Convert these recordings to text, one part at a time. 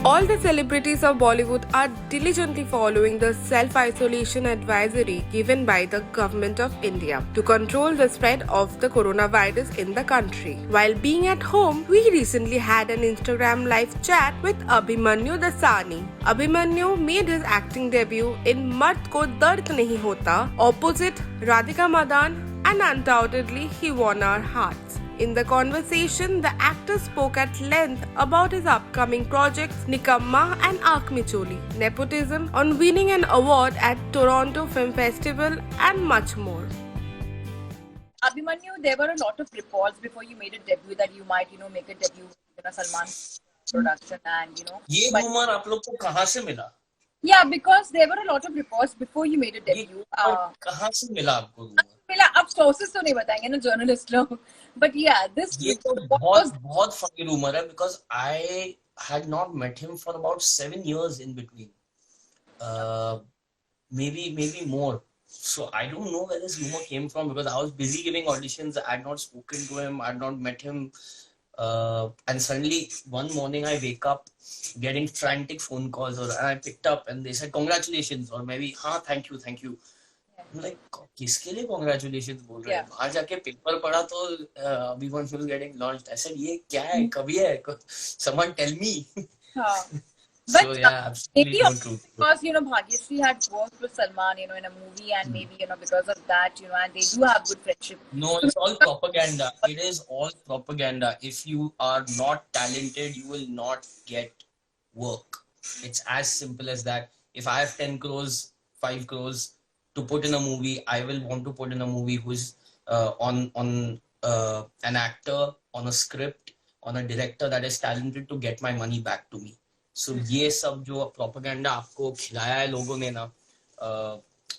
All the celebrities of Bollywood are diligently following the self-isolation advisory given by the Government of India to control the spread of the coronavirus in the country. While being at home, we recently had an Instagram live chat with Abhimanyu Dassani. Abhimanyu made his acting debut in Mard Ko Dard Nahi Hota opposite Radhika Madan, and undoubtedly he won our hearts. In the conversation, the actor spoke at length about his upcoming projects Nikamma and Micholi, nepotism, on winning an award at Toronto Film Festival, and much more. Abhimanyu, there were a lot of reports before you made a debut that you might, make a debut in a Salman production, and ये rumor आप लोग को कहाँ से मिला? Yeah, because there were a lot of reports before you made a debut. कहाँ से मिला आपको rumor? मिला, अब sources तो नहीं बताएंगे ना journalist लोग. But yeah, this ये तो बहुत funny rumor है because I had not met him for about 7 years in between. Maybe more. So I don't know where this rumor came from because I was busy giving auditions. I had not spoken to him. I had not met him. And suddenly one morning I wake up getting frantic phone calls, and I picked up and they said congratulations, or maybe thank you. I'm like, किसके लिए congratulations बोल रहे हैं? बाहर जाके paper पढ़ा तो Abhimanyu is getting launched. I said, ये क्या है? कभी है? Someone tell me. But so yeah, absolutely maybe true. Because Bhagyashree had worked with Salman, in a movie, and maybe because of that, and they do have good friendship. No, it's all propaganda. It is all propaganda. If you are not talented, you will not get work. It's as simple as that. If I have 10 crores, 5 crores to put in a movie, I will want to put in a movie who's on an actor, on a script, on a director that is talented to get my money back to me. So ये सब जो propaganda आपको खिलाया है लोगों ने ना,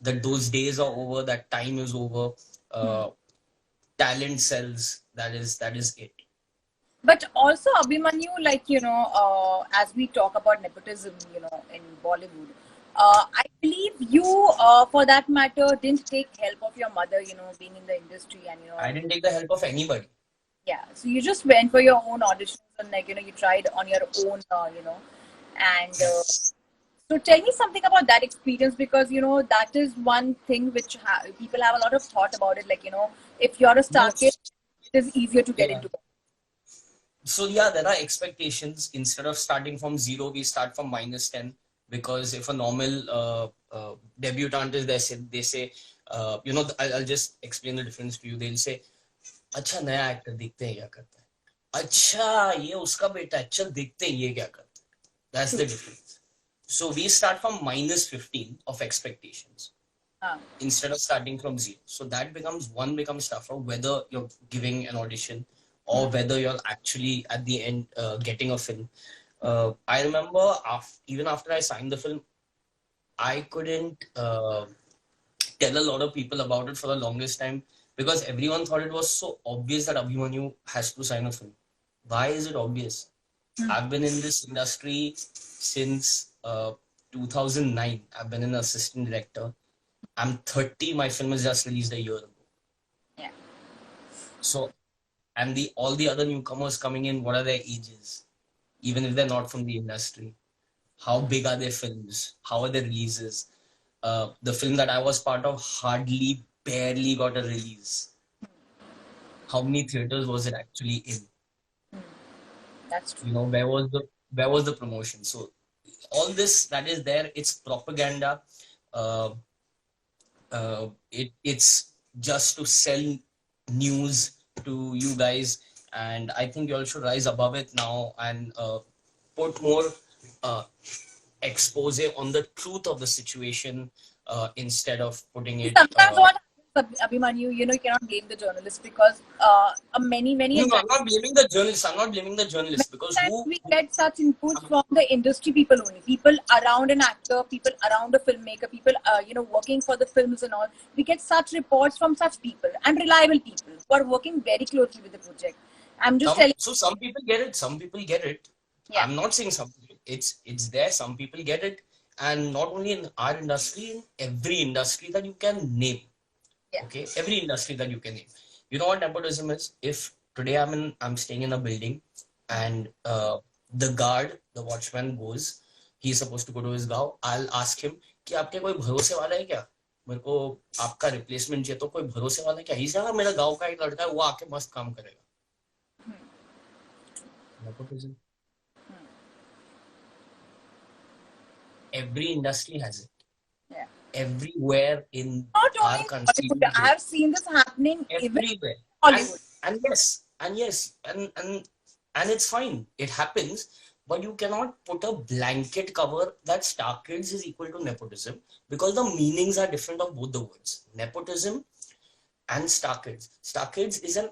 that those days are over, that time is over. Talent sells. That is it. But also Abhimanyu, as we talk about nepotism, in Bollywood, I believe you, for that matter, didn't take help of your mother, being in the industry, and I didn't take the help of anybody. Yeah, so you just went for your own auditions and you tried on your own, and so tell me something about that experience, because that is one thing which people have a lot of thought about it. If you're a star kid, it is easier to get into it. So yeah, there are expectations. Instead of starting from 0, we start from -10. Because if a normal debutant is there, they say, I'll just explain the difference to you. They'll say, अच्छा नया actor दिखते हैं क्या करता है, अच्छा ये उसका बेटा है, चल देखते हैं ये क्या करता है. That's the difference. So we start from -15 of expectations instead of starting from 0. So that becomes tougher, whether you're giving an audition or whether you're actually at the end getting a film. I remember even after I signed the film, I couldn't tell a lot of people about it for the longest time because everyone thought it was so obvious that Abhimanyu has to sign a film. Why is it obvious? I've been in this industry since 2009. I've been an assistant director. I'm 30. My film is just released a year ago. Yeah. So, and all the other newcomers coming in, what are their ages? Even if they're not from the industry, how big are their films? How are their releases? The film that I was part of barely got a release. How many theaters was it actually in? That's true. Where was the promotion? So all this that is there, it's propaganda. It's just to sell news to you guys. And I think you all should rise above it now and put more expose on the truth of the situation instead of putting it. Sometimes what happens, Abhimanyu, you cannot blame the journalist because many. No, I'm not blaming the journalist. Because we get such inputs from the industry people only. People around an actor, people around a filmmaker, people working for the films and all. We get such reports from such people and reliable people who are working very closely with the project. I'm just telling. So some people get it. Some people get it. Yeah. I'm not saying some people. It's there. Some people get it, and not only in our industry, in every industry that you can name. Yeah. Okay, every industry that you can name. You know what nepotism is? If today I'm staying in a building, and The guard, the watchman goes, he's supposed to go to his गाँव. I'll ask him कि आपके कोई भरोसे वाला है क्या? मेरे को आपका रिप्लेसमेंट चाहिए, तो कोई भरोसे वाला है क्या? He's like, मेरा गाँव का एक लड़का है, वो आके मस्त काम करेगा. Nepotism. Every industry has it. Yeah. Everywhere in Not our only country. Bollywood, I have seen this happening even in Everywhere. Hollywood. And it's fine. It happens, but you cannot put a blanket cover that Star Kids is equal to nepotism, because the meanings are different of both the words. Nepotism and Star Kids. Star Kids is an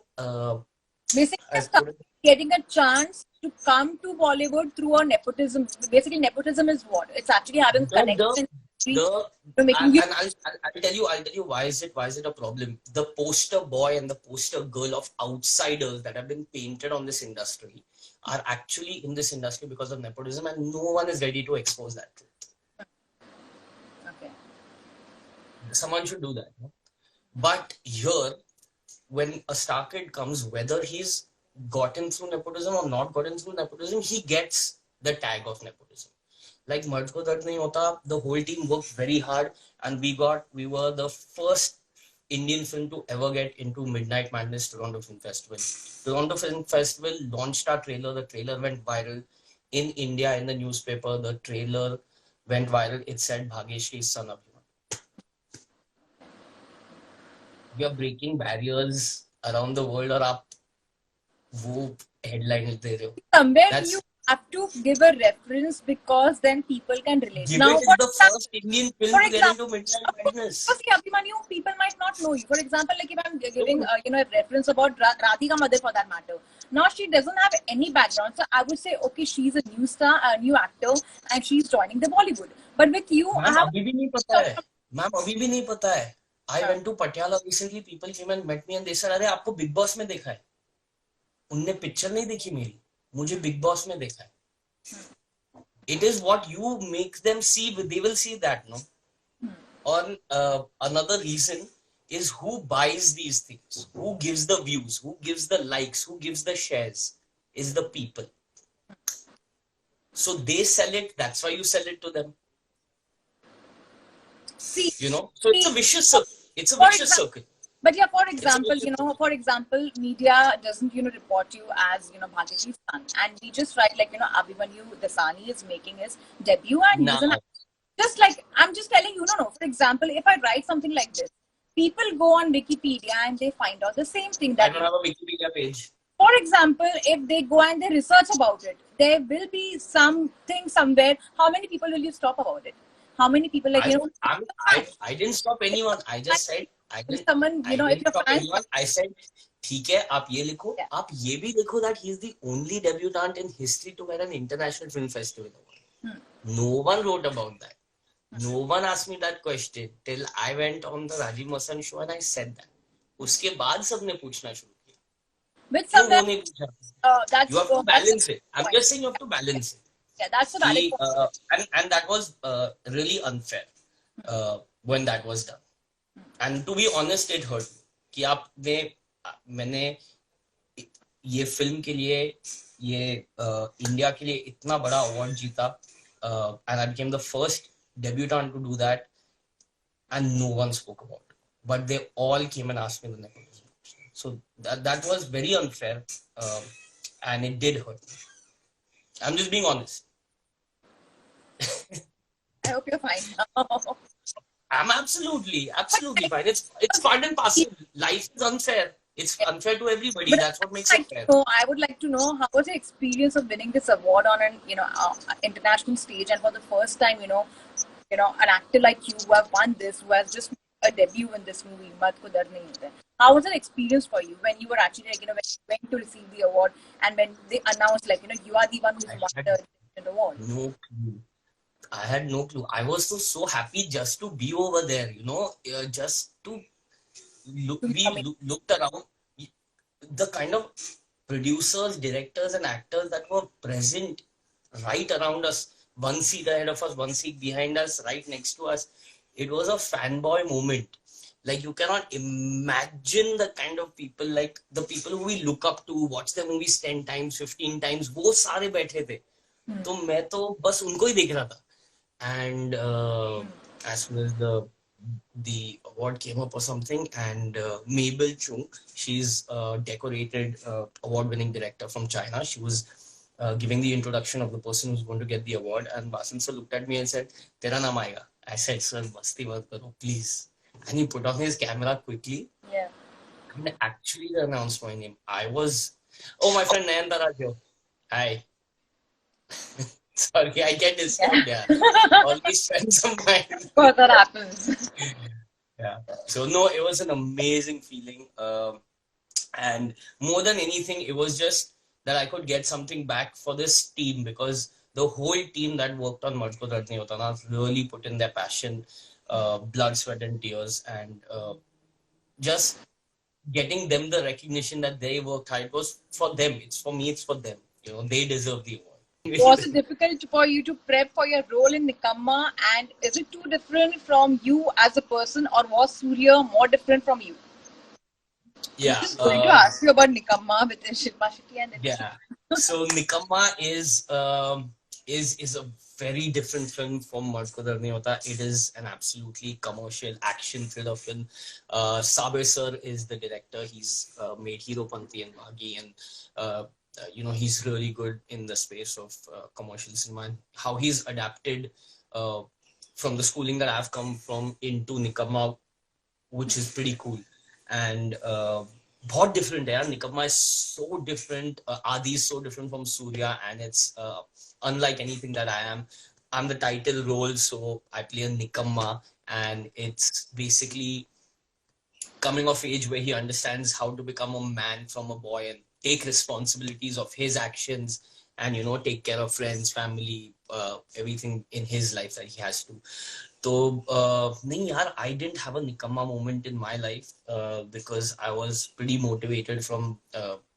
Basically, getting a chance to come to Bollywood through a nepotism. Basically, nepotism is what? It's actually having connection to making you. And I'll tell you why is it a problem. The poster boy and the poster girl of outsiders that have been painted on this industry are actually in this industry because of nepotism, and no one is ready to expose that truth. Okay. Someone should do that. No? But here, when a star kid comes, whether he's gotten through nepotism or not gotten through nepotism, he gets the tag of nepotism. Like Marj ko dard nahi hota, the whole team worked very hard, and we were the first Indian film to ever get into Midnight Madness Toronto Film Festival. Toronto Film Festival launched our trailer. The trailer went viral in India, in the newspaper. The trailer went viral. It said Bhageshri's son Abhimanyu. We are breaking barriers around the world, और आप वो headlines दे रहे हो. Somewhere you have to give a reference, because then people can relate. Given Now, is the first Indian film to get into Midnight Madness. Abhimanyu, people might not know you. For example, like if I'm giving a reference about Radhika mother for that matter. Now she doesn't have any background, so I would say, okay, she's a new star, a new actor, and she's joining the Bollywood. But with you, I have. अभी भी नहीं पता है. Ma'am, अभी भी नहीं पता है. I went to Patiala recently. People came and met me and they said, अरे आपको Big Boss में देखा है. उनने पिक्चर नहीं देखी मेरी, मुझे बिग बॉस में देखा है. It is what you make them see, they will see that, no? Or another reason is who buys these things, who gives the views, who gives the likes, who gives the shares, is the people. So they sell it, that's why you sell it to them. See, you know, so it's a vicious circle. It's a vicious circle. But yeah, for example, media doesn't, report you as, Bhageshri's son. And we just write like, Abhimanyu Dassani is making his debut, and he's an, just like, I'm just telling you, no. For example, if I write something like this, people go on Wikipedia and they find out the same thing. That I don't have a Wikipedia page. For example, if they go and they research about it, there will be something somewhere. How many people will you stop about it? How many people like, I didn't stop anyone. I just said, I said, ठीक है, आप ये लिखो, आप ये भी लिखो that he is the only debutant in history to win an international film festival award. No one wrote about that. No one asked me that question till I went on the Rajiv Masan show and I said that. उसके बाद सबने पूछना शुरू किया. With some you have to balance it. I'm just saying you have to balance it. Yeah, that's a valid point. And that was really unfair when that was done. And to be honest, it hurt कि मैंने ये film के लिए, ये India के लिए इतना बड़ा अवार्ड जीता, and I became the first debutant to do that, and no one spoke about it. But they all came and asked me the nepotism. So that was very unfair, and it did hurt me. I'm just being honest. I hope you're fine. I'm absolutely fine. It's part and parcel. Life is unfair. It's unfair to everybody. That's what makes it fair. So I would like to know, how was the experience of winning this award on an international stage, and for the first time, an actor like you who have won this, who has just made a debut in this movie, Mat Ko Dar Nahi Hota. How was an experience for you when you were actually when you went to receive the award, and when they announced you are the one who's won the award? No clue. I had no clue. I was so happy just to be over there, just to look. We looked around. The kind of producers, directors, and actors that were present right around us, one seat ahead of us, one seat behind us, right next to us. It was a fanboy moment. Like, you cannot imagine the kind of people, like the people who we look up to, watch the movies 10 times, 15 times. वो सारे बैठे थे. तो मैं तो बस उनको ही देख रहा था. And as soon as the award came up or something, and Mabel Chung, she's a decorated award-winning director from China. She was giving the introduction of the person who's going to get the award, and Basim sir looked at me and said, "Tera naam aayega." I said, "Sir, masti mat karo, please." And he put on his camera quickly Yeah. and actually announced my name. I was, oh, my friend Nayantara here. Hi. Sorry, I get disturbed. Yeah, all these friends of mine. Of course, that happens. Yeah. So no, it was an amazing feeling, and more than anything, it was just that I could get something back for this team, because the whole team that worked on Mujhko Dard Nahi Hota Na really put in their passion, blood, sweat, and tears, and just getting them the recognition that they worked hard. It was for them. It's for me. It's for them. You know, they deserve the award. Was it difficult for you to prep for your role in Nikamma, and is it too different from you as a person, or was Surya more different from you? Yeah. I'm just going to ask you about Nikamma with Shilpa Shetty and Yeah. So Nikamma is a very different film from Mujhko Dard Nahi Hota. It is an absolutely commercial action thriller film. Saber sir is the director. He's made Hero Panti and Bhagi, and you know, he's really good in the space of commercial cinema. And how he's adapted from the schooling that I've come from into Nikamma, which is pretty cool. And बहुत different है यार. Nikamma is so different. Adi is so different from Surya, and it's unlike anything that I am. I'm the title role, so I play a Nikamma, and it's basically coming of age where he understands how to become a man from a boy and take responsibilities of his actions, and you know, take care of friends, family, everything in his life that he has to. तो नहीं यार, I didn't have a Nikamma moment in my life because I was pretty motivated from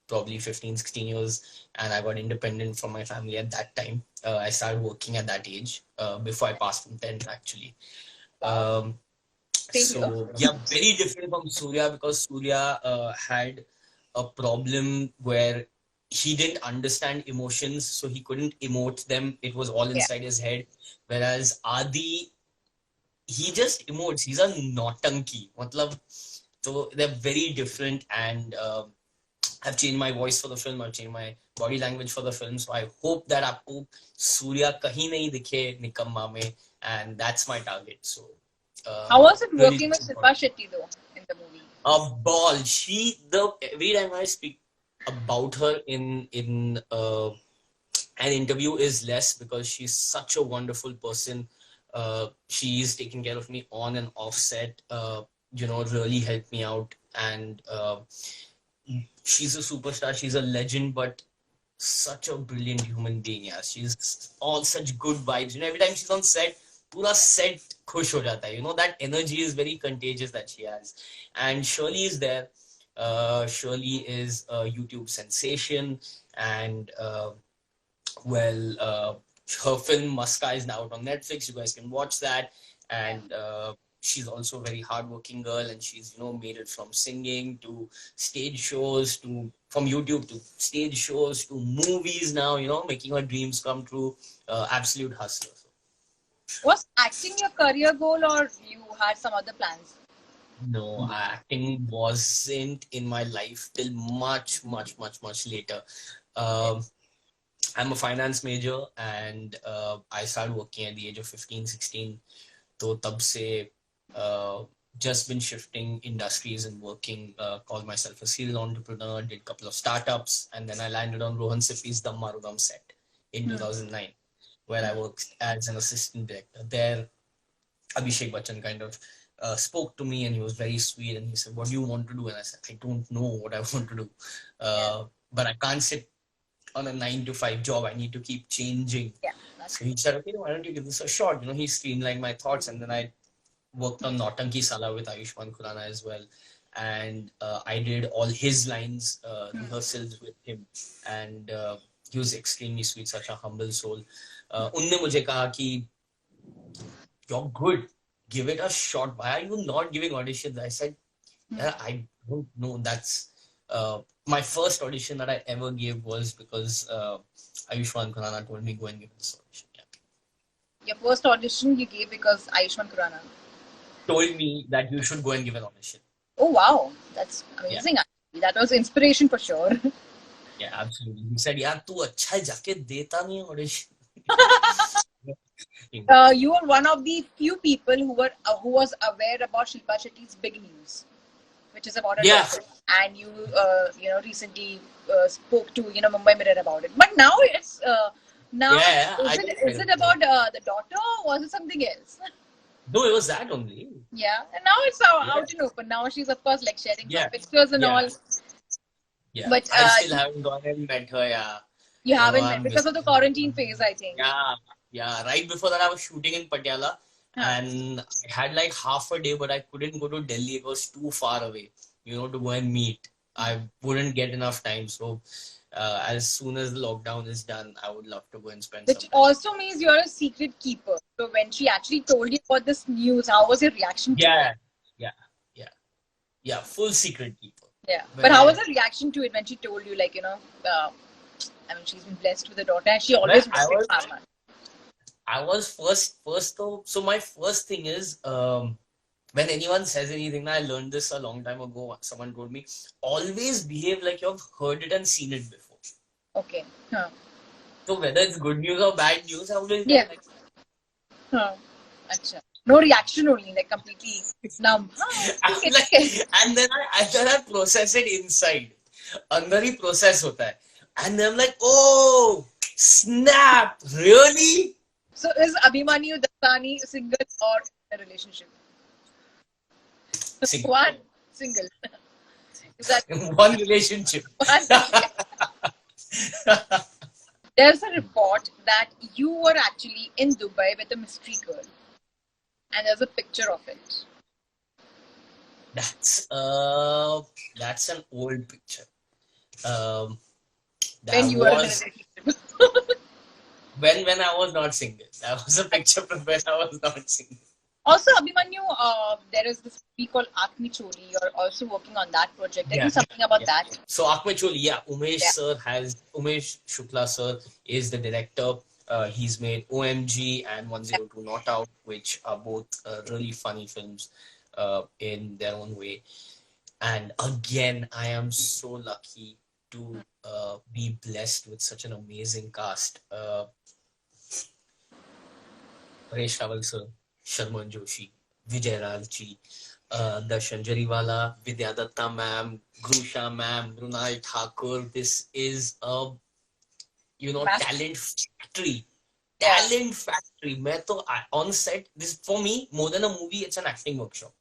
probably 15, 16 years, and I got independent from my family at that time. I started working at that age before I passed from 10th actually. So yeah, very different from Surya, because Surya had a problem where he didn't understand emotions, so he couldn't emote them. It was all inside his head. Whereas Adi, he just emotes. He's a nautanki. Matlab, so they're very different, and I've changed my voice for the film. I've changed my body language for the film. So I hope that आपको Surya कहीं नहीं दिखे Nikamma में, and that's my target. So how was it really working with Shilpa Shetty though in the movie? a ball. Every time I speak about her in an interview is less, because she's such a wonderful person. She's taking care of me on and off set. You know, really helped me out, and she's a superstar. She's a legend, but such a brilliant human being. Yeah, she's all such good vibes. You know, every time she's on set, पूरा set खुश हो जाता है. You know, that energy is very contagious that she has. And Shirley is there. Shirley is a YouTube sensation, and her film Muska is now out on Netflix. You guys can watch that. And she's also a very hardworking girl, and she's, you know, made it from singing to stage shows, to from YouTube to stage shows to movies now, you know, making her dreams come true. Absolute hustler. Was acting your career goal, or you had some other plans? No, acting wasn't in my life till much later. I'm a finance major, and I started working at the age of 15, 16. So tab se just been shifting industries and working, called myself a serial entrepreneur, did a couple of startups, and then I landed on Rohan Sippy's Dam Marudam set in 2009, where I worked as an assistant director. There, Abhishek Bachchan kind of spoke to me, and he was very sweet, and he said, "What do you want to do?" And I said, "I don't know what I want to do, but I can't sit on a 9 to 5 job. I need to keep changing." Yeah. So he said, "Okay, why don't you give this a shot?" You know, he streamlined my thoughts, and then I worked on Nautanki Sala with Ayushmann Khurrana as well, and I did all his lines, rehearsals with him, and he was extremely sweet, such a humble soul. उनने मुझे कहा कि "You're good. Give it a shot. Why are you not giving auditions?" I said, "Yeah, I don't know." That's my first audition that I ever gave was because Ayushmann Khurrana told me go and give this audition. Yeah. Your first audition you gave because Ayushmann Khurrana. Told me that you should go and give an audition. Oh wow, that's Yeah. amazing. Actually. That was inspiration for sure. Yeah, absolutely. He said, "यार तू अच्छा है जाके देता नहीं है audition." You were one of the few people who was aware about Shilpa Shetty's big news, which is about her Yeah. daughter, and you recently spoke to Mumbai Mirror about it. But now it's now Yeah, is it about the daughter or was it something else? No, it was that only. Yeah, and now it's out in open. Now she's of course like sharing Yeah. some pictures and Yeah. all. Yeah, But I still haven't gone and met her. Yeah, you haven't I'm met because of the quarantine phase, I think. yeah. Right before that, I was shooting in Patiala, and I had like half a day, but I couldn't go to Delhi. It was too far away, to go and meet. I wouldn't get enough time. So, as soon as the lockdown is done, I would love to go and spend Which some time. also means you're a secret keeper. So when she actually told you about this news, how was your reaction to it? Yeah. Full secret keeper. Yeah. But But how was her reaction to it when she told you, like, I mean, she's been blessed with a daughter and she always Well, wanted Farmer. I was first though. So my first thing is, when anyone says anything, I learned this a long time ago. Someone told me, always behave like you've heard it and seen it before. Okay. Huh. So whether it's good news or bad news, I always Yeah. like, Huh. Achha. No reaction only, like completely numb. I'm like, and then I process it inside. अंदर ही process होता है. And then I'm like, oh, snap, really? So is Abhimanyu Dassani single or in a relationship? Single. One single. Is that One relationship. one? There's a report that you were actually in Dubai with a mystery girl, and there's a picture of it. That's an old picture. That When you were in a was relationship. when I was not single. That was a picture from when I was not single. Also, Abhimanyu, there is this movie called Akmi Choli. You're also working on that project. Tell me something about that. So Akmecholi, Umesh Shukla sir is the director. He's made OMG and 102 Not Out, which are both really funny films in their own way. And again, I am so lucky to be blessed with such an amazing cast. Paresh Rawal sir, Sharman Joshi, Vijay Ralji, Darshan Jariwala, Vidya Datta ma'am, Grusha ma'am, Mrunal Thakur. This is a talent factory. Talent factory. On set, this for me more than a movie, it's an acting workshop.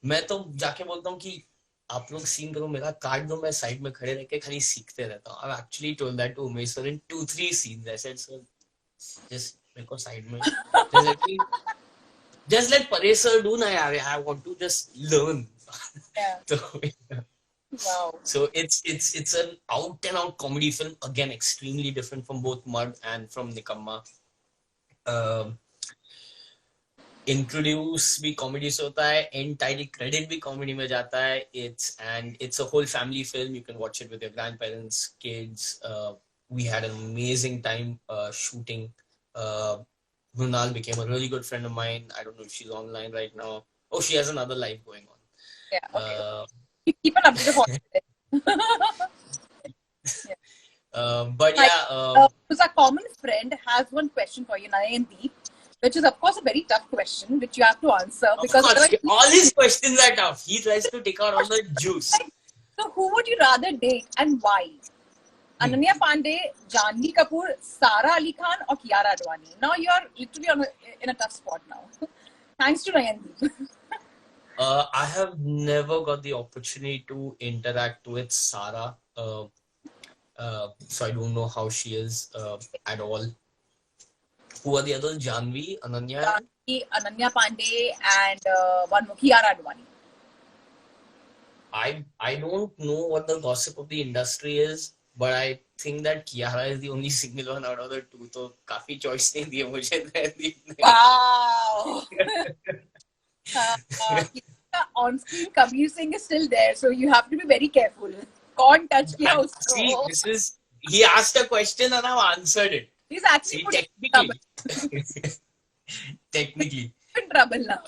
मैं तो जाके बोलता हूँ कि आप लोग scene करो, मेरा कार्ड दो, मैं साइड में खड़े रह के खाली सीखते रहता हूँ. I've actually told that to Umesh sir in 2-3 scenes. I said, sir, just मेरे को साइड में just let Paresh sir do na yaar. I want to just learn. Yeah. Wow. So it's an out and out comedy film, again extremely different from both Mud and from Nikamma. Introduce भी comedy से होता है, end title credit भी comedy में जाता है. It's a whole family film. You can watch it with your grandparents, kids. We had an amazing time shooting. Brunal became a really good friend of mine. I don't know if she's online right now. Oh, she has another life going on. Yeah. Okay. Keep an update of but yeah, because our common friend has one question for you, Nayandeep, which is of course a very tough question, which you have to answer because all his questions are tough. He tries to take out all the juice. So, who would you rather date and why? Ananya Pandey, Janvi Kapoor, Sara Ali Khan, or Kiara Advani? Now you are literally in a tough spot now. Thanks to Nayandeep. I have never got the opportunity to interact with Sara, so I don't know how she is at all. Who are the others? Janvi, Ananya? Ananya Pandey, and one more, Kiara Advani. I don't know what the gossip of the industry is, but I think that Kiara is the only single one out of the two. So, काफी choice नहीं दिए मुझे. Wow. On-screen Kabir Singh is still there, so you have to be very careful. Can't touch the house. See, this is he asked a question and I've answered it. He's actually See, put you in trouble. technically. In trouble now.